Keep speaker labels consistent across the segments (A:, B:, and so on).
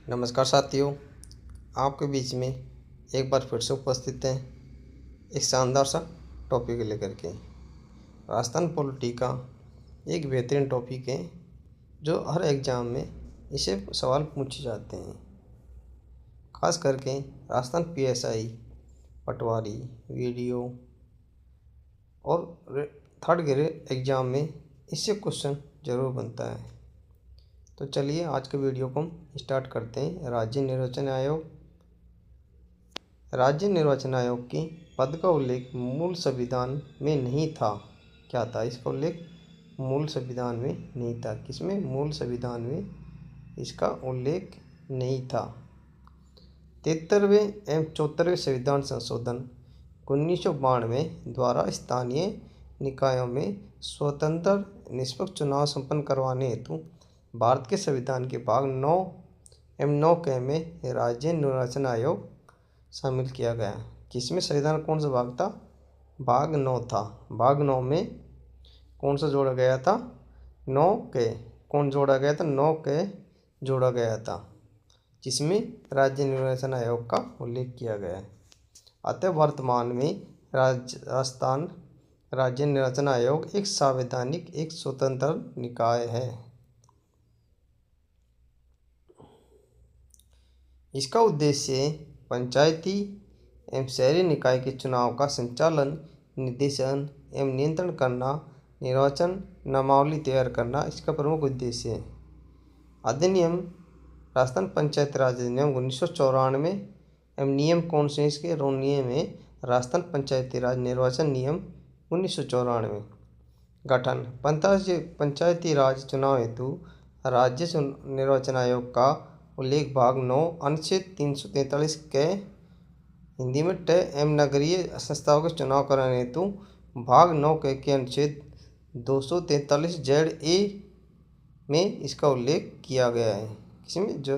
A: नमस्कार साथियों, आपके बीच में एक बार फिर से उपस्थित हैं एक शानदार सा टॉपिक लेकर के। राजस्थान पॉलिटी का एक बेहतरीन टॉपिक है जो हर एग्ज़ाम में इसे सवाल पूछे जाते हैं। खास करके राजस्थान पीएसआई, पटवारी, वीडियो और थर्ड ग्रेड एग्ज़ाम में इससे क्वेश्चन ज़रूर बनता है। तो चलिए आज के वीडियो को हम स्टार्ट करते हैं। राज्य निर्वाचन आयोग की पद का उल्लेख मूल संविधान में नहीं था। क्या था इसका उल्लेख? मूल संविधान में नहीं था। किसमें? मूल संविधान में इसका उल्लेख नहीं था। 73वें एवं 74वें संविधान संशोधन 1992 द्वारा स्थानीय निकायों में स्वतंत्र निष्पक्ष चुनाव संपन्न करवाने हेतु भारत के संविधान के भाग 9 एवं 9 में राज्य निर्वाचन आयोग शामिल किया गया। किसमें संविधान कौन सा भाग था? भाग 9 था। भाग 9 में कौन सा जोड़ा गया था? 9 कौन जोड़ा गया था? 9 जोड़ा गया था, जिसमें राज्य निर्वाचन आयोग का उल्लेख किया गया है। अतः वर्तमान में राजस्थान राज्य निर्वाचन आयोग एक संवैधानिक एक स्वतंत्र निकाय है। इसका उद्देश्य पंचायती एवं शहरी निकाय के चुनाव का संचालन, निर्देशन एवं नियंत्रण करना, निर्वाचन नामावली तैयार करना इसका प्रमुख उद्देश्य है। अधिनियम राजस्थान पंचायत राज अधिनियम 1994 एवं नियम कौन से इसके? नियम में राजस्थान पंचायती राज निर्वाचन नियम 1994। गठन पंचायती राज चुनाव हेतु राज्य निर्वाचन आयोग का उल्लेख भाग 9 अनुच्छेद 343 के हिंदी में ट एवं नगरीय संस्थाओं के चुनाव कराने हेतु भाग 9 के अनुच्छेद 243 ZA में इसका उल्लेख किया गया है। किसमें? जो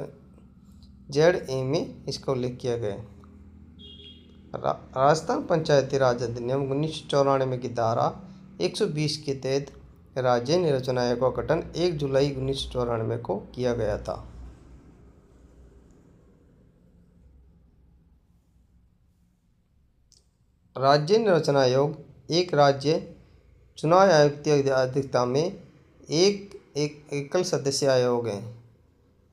A: ZA में इसका उल्लेख किया गया है। राजस्थान पंचायती राज अधिनियम 1994 की धारा 120 के तहत राज्य निर्वाचन आयोग का गठन 1 जुलाई 1994 को किया गया था। राज्य निर्वाचन आयोग एक राज्य चुनाव आयुक्त की अध्यक्षता में एक एकल सदस्य आयोग है।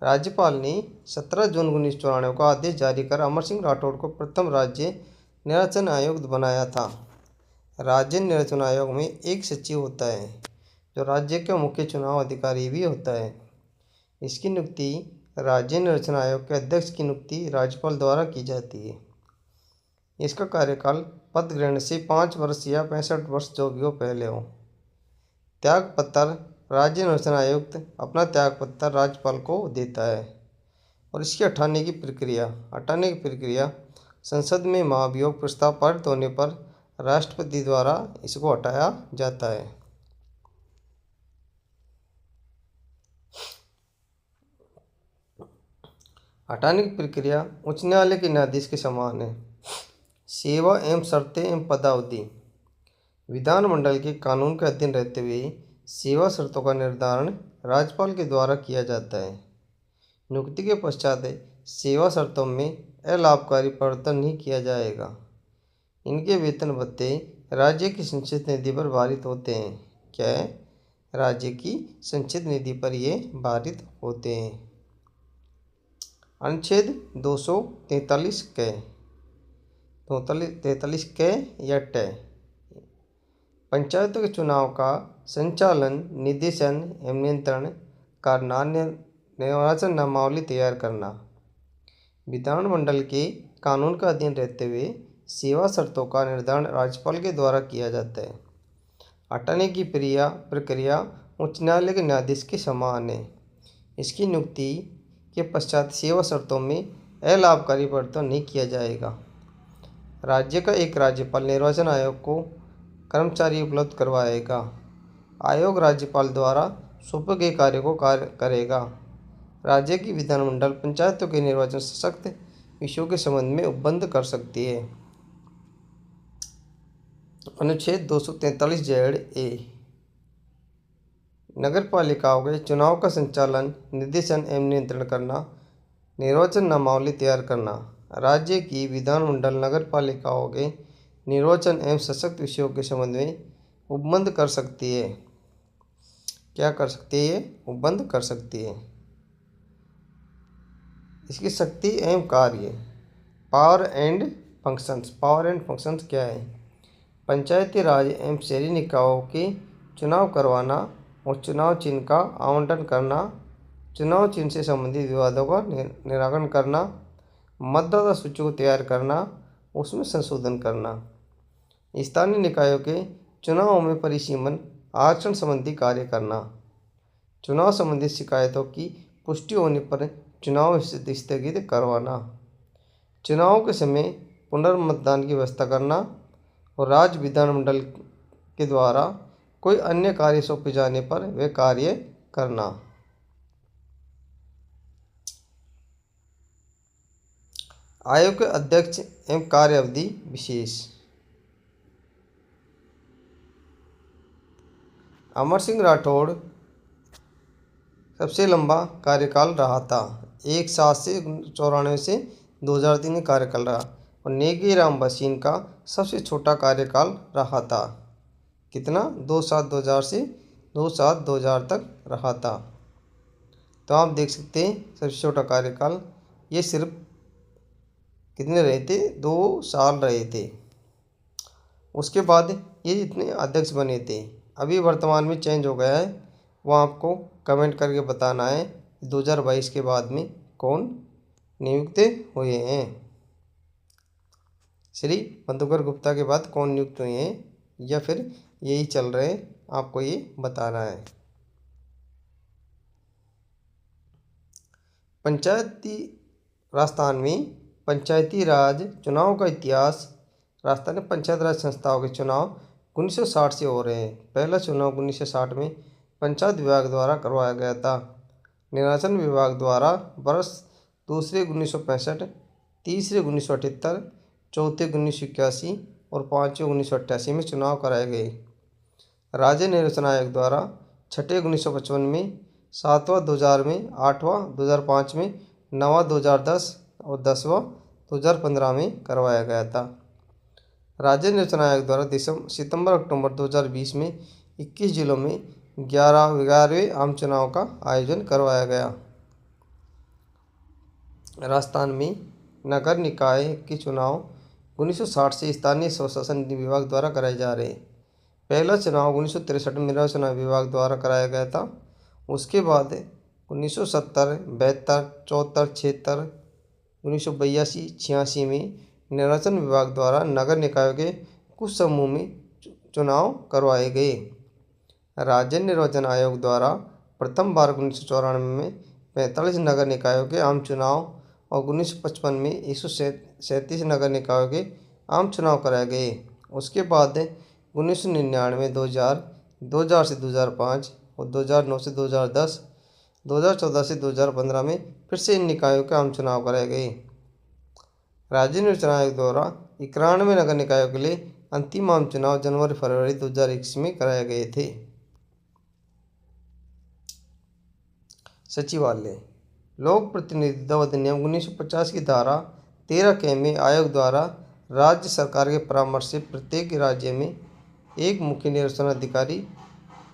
A: राज्यपाल ने 17 जून 1994 को आदेश जारी कर अमर सिंह राठौड़ को प्रथम राज्य निर्वाचन आयुक्त बनाया था। राज्य निर्वाचन आयोग में एक सचिव होता है जो राज्य का मुख्य चुनाव अधिकारी भी होता है। इसकी नियुक्ति राज्य निर्वाचन आयोग के अध्यक्ष की नियुक्ति राज्यपाल द्वारा की जाती है। इसका कार्यकाल पद ग्रहण से 5 वर्ष या 65 वर्ष जो भी हो पहले हो। त्यागपत्र राज्य निर्वाचन आयुक्त अपना त्यागपत्र राज्यपाल को देता है और इसकी हटाने की प्रक्रिया संसद में महाभियोग प्रस्ताव पारित होने पर राष्ट्रपति द्वारा इसको हटाया जाता है। हटाने की प्रक्रिया उच्च न्यायालय के न्यायाधीश के समान है। सेवा एवं शर्तें एवं पदावधि विधानमंडल के कानून के अधीन रहते हुए सेवा शर्तों का निर्धारण राज्यपाल के द्वारा किया जाता है। नियुक्ति के पश्चात सेवा शर्तों में अलाभकारी परिवर्तन नहीं किया जाएगा। इनके वेतन भत्ते राज्य की संचित निधि पर भारित होते हैं। क्या है? राज्य की संचित निधि पर ये भारित होते हैं। अनुच्छेद 243 के 243 के या ट पंचायतों के चुनाव का संचालन, निर्देशन एवं नियंत्रण करना, निर्वाचन नामावली तैयार करना। विधानमंडल के कानून का अधीन रहते हुए सेवा शर्तों का निर्धारण राज्यपाल के द्वारा किया जाता है। हटाने की प्रक्रिया उच्च न्यायालय के न्यायाधीश के समान है। इसकी नियुक्ति के पश्चात सेवा शर्तों में अलाभकारी परिवर्तन नहीं किया जाएगा। राज्य का एक राज्यपाल निर्वाचन आयोग को कर्मचारी उपलब्ध करवाएगा। आयोग राज्यपाल द्वारा सौंपे गए कार्य को करेगा। राज्य की विधानमंडल पंचायतों के निर्वाचन सशक्त विषयों के संबंध में उपबंध कर सकती है। अनुच्छेद 243 ZA नगर पालिकाओं के चुनाव का संचालन, निर्देशन एवं नियंत्रण करना निर्वाचन नामावली तैयार करना। राज्य की विधानमंडल नगर पालिकाओं के निर्वाचन एवं सशक्त विषयों के संबंध में उपबंध कर सकती है। क्या कर सकती है? उपबंध कर सकती है। इसकी शक्ति एवं कार्य। Power and functions. Power and functions क्या है? पंचायती राज एवं शहरी निकायों के चुनाव करवाना और चुनाव चिन्ह का आवंटन करना, चुनाव चिन्ह से संबंधित विवादों का निराकरण करना, मतदाता सूची को तैयार करना, उसमें संशोधन करना, स्थानीय निकायों के चुनावों में परिसीमन आरक्षण संबंधी कार्य करना, चुनाव संबंधित शिकायतों की पुष्टि होने पर चुनाव स्थगित करवाना, चुनाव के समय पुनर्मतदान की व्यवस्था करना और राज्य विधानमंडल के द्वारा कोई अन्य कार्य सौंपे जाने पर वे कार्य करना। आयोग के अध्यक्ष एवं कार्य अवधि विशेष। अमर सिंह राठौड़ सबसे लंबा कार्यकाल रहा था। 1794 से 2003 का कार्यकाल रहा और नेगी राम भसीन का सबसे छोटा कार्यकाल रहा था। कितना? 2/7/2000 से 2/7/2000 तक रहा था। तो आप देख सकते हैं सबसे छोटा कार्यकाल ये सिर्फ कितने रहे थे? 2 साल रहे थे। उसके बाद ये जितने अध्यक्ष बने थे, अभी वर्तमान में चेंज हो गया है, वो आपको कमेंट करके बताना है 2022 के बाद में कौन नियुक्त हुए हैं। श्री मधुकर गुप्ता के बाद कौन नियुक्त हुए हैं या फिर यही चल रहे हैं, आपको ये बताना है। राजस्थान में पंचायती राज चुनाव का इतिहास। राजस्थान में पंचायत राज संस्थाओं के चुनाव 1960 से हो रहे हैं। पहला चुनाव 1960 में पंचायत विभाग द्वारा करवाया गया था। निर्वाचन विभाग द्वारा वर्ष दूसरे 1965, तीसरे 1978, चौथे 1981 और पाँचवें 1988 में चुनाव कराए गए। राज्य निर्वाचन आयोग द्वारा छठे 1955 में, सातवां 2000 में, आठवां 2005 में, नौवां 2010 और 10वां 2015 में करवाया गया था। राज्य निर्वाचन आयोग द्वारा सितंबर-अक्टूबर 2020 में 21 जिलों में 11वें आम चुनाव का आयोजन करवाया गया। राजस्थान में नगर निकाय के चुनाव 1960 से स्थानीय स्वशासन विभाग द्वारा कराए जा रहे हैं। पहला चुनाव 1963 में निर्वाचन विभाग द्वारा कराया गया था। उसके बाद 1970, 72, 74, 76, 1982, 86 में निर्वाचन विभाग द्वारा नगर निकायों के कुछ समूह में चुनाव करवाए गए। राज्य निर्वाचन आयोग द्वारा प्रथम बार 1994 में 45 नगर निकायों के आम चुनाव और 1955 में 137 नगर निकायों के आम चुनाव कराए गए। उसके बाद 1999, 2000, 2000 से 2005 और 2009 से 2010, 2014 से 2015 में फिर से इन निकायों के आम चुनाव कराए गए। राज्य निर्वाचन आयोग द्वारा 91 नगर निकायों के लिए अंतिम आम चुनाव जनवरी-फरवरी 2021 में कराए गए थे। सचिवालय। लोक प्रतिनिधित्व अधिनियम 1950 की धारा 13 के में आयोग द्वारा राज्य सरकार के परामर्श से प्रत्येक राज्य में एक मुख्य निर्वाचन अधिकारी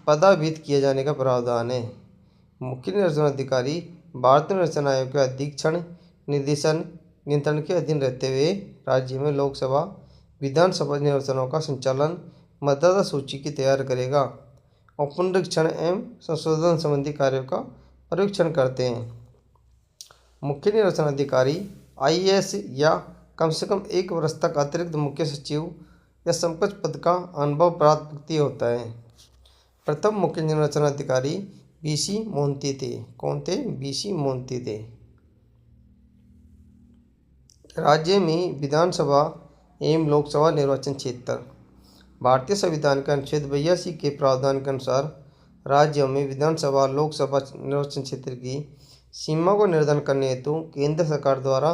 A: पदाभित किए जाने का प्रावधान है। मुख्य निर्वाचन अधिकारी भारतीय निर्वाचन आयोग के अधीक्षण, निर्देशन, नियंत्रण के अधीन रहते हुए राज्य में लोकसभा, विधानसभा निर्वाचनों का संचालन, मतदाता सूची की तैयार करेगा और पुनरीक्षण एवं संशोधन संबंधी कार्यों का परीक्षण करते हैं। मुख्य निर्वाचन अधिकारी IAS या कम से कम 1 वर्ष तक अतिरिक्त मुख्य सचिव या समकक्ष पद का अनुभव प्राप्त व्यक्ति होता है। प्रथम मुख्य निर्वाचन अधिकारी BC मोहंती थे। कौन थे? BC मोहंती थे। राज्य में विधानसभा एवं लोकसभा निर्वाचन क्षेत्र। भारतीय संविधान के अनुच्छेद 82 के प्रावधान के अनुसार राज्यों में विधानसभा लोकसभा निर्वाचन क्षेत्र की सीमा को निर्धारण करने हेतु केंद्र सरकार द्वारा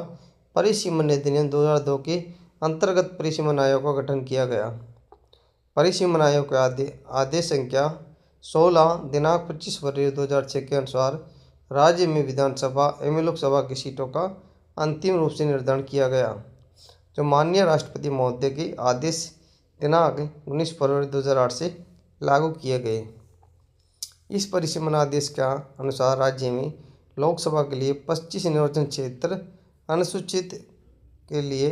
A: परिसीमन अधिनियम 2002 के अंतर्गत परिसीमन आयोग का गठन किया गया। परिसीमन आयोग के आदेश संख्या 16 दिनांक 25 फरवरी 2006 के अनुसार राज्य में विधानसभा एवं लोकसभा की सीटों का अंतिम रूप से निर्धारण किया गया, जो माननीय राष्ट्रपति महोदय के आदेश दिनांक 19 फरवरी 2008 से लागू किए गए। इस परिसीमन आदेश के अनुसार राज्य में लोकसभा के लिए 25 निर्वाचन क्षेत्र, अनुसूचित के लिए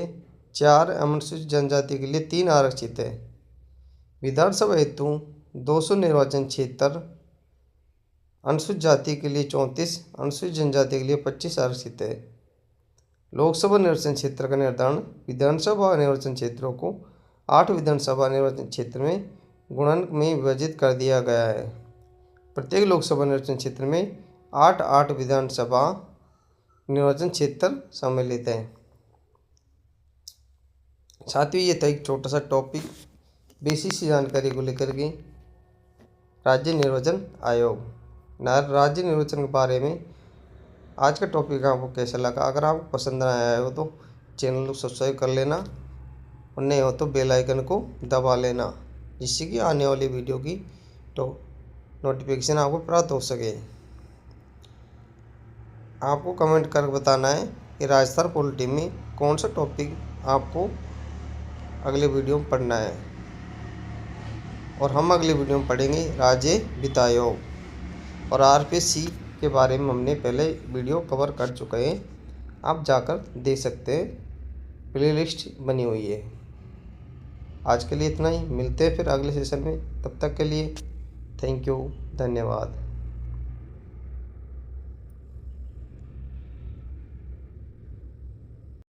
A: 4, अनुसूचित जनजाति के लिए 3 आरक्षित है। विधानसभा हेतु 200 निर्वाचन क्षेत्र, अनुसूचित जाति के लिए 34, अनुसूचित जनजाति के लिए 25 आरक्षित है। लोकसभा निर्वाचन क्षेत्र का निर्धारण विधानसभा निर्वाचन क्षेत्रों को 8 विधानसभा निर्वाचन क्षेत्र में गुणन में विभाजित कर दिया गया है। प्रत्येक लोकसभा निर्वाचन क्षेत्र में 8 विधानसभा निर्वाचन क्षेत्र सम्मिलित हैं। साथियों, ये था एक छोटा सा टॉपिक बेसिक सी जानकारी को लेकर के राज्य निर्वाचन आयोग। राज्य निर्वाचन के बारे में आज का टॉपिक आपको कैसा लगा? अगर आपको पसंद आया हो तो चैनल को सब्सक्राइब कर लेना और नए हो तो बेल आइकन को दबा लेना, जिससे कि आने वाली वीडियो की नोटिफिकेशन आपको प्राप्त हो सके। आपको कमेंट कर बताना है कि राजस्थान पॉलिटी में कौन सा टॉपिक आपको अगले वीडियो में पढ़ना है, और हम अगले वीडियो में पढ़ेंगे राज्य वित्त आयोग और आरपीएससी के बारे में हमने पहले वीडियो कवर कर चुके हैं, आप जाकर देख सकते हैं, प्लेलिस्ट बनी हुई है। आज के लिए इतना ही, मिलते हैं फिर अगले सेशन में। तब तक के लिए थैंक यू, धन्यवाद।